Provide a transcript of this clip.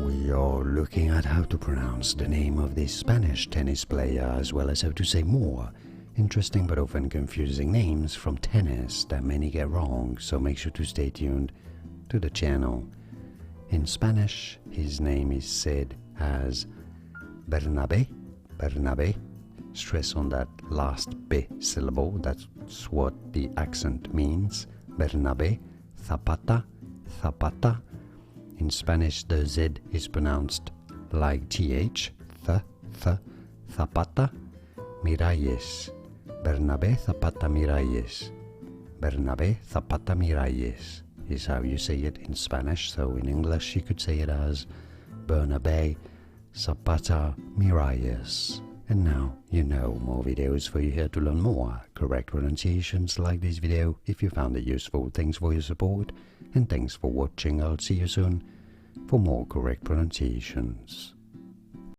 We are looking at how to pronounce the name of this Spanish tennis player, as well as how to say more interesting but often confusing names from tennis that many get wrong, so make sure to stay tuned to the channel. In Spanish, his name is said as Bernabé, stress on that last B syllable, that's what the accent means. Bernabé Zapata. In Spanish, the Z is pronounced like TH, Zapata Miralles. Bernabé Zapata Miralles. Bernabé Zapata Miralles is how you say it in Spanish, so in English you could say it as Bernabé Zapata Miralles. And now you know more videos for you here to learn more correct pronunciations like this video. If you found it useful, thanks for your support and thanks for watching. I'll see you soon for more correct pronunciations.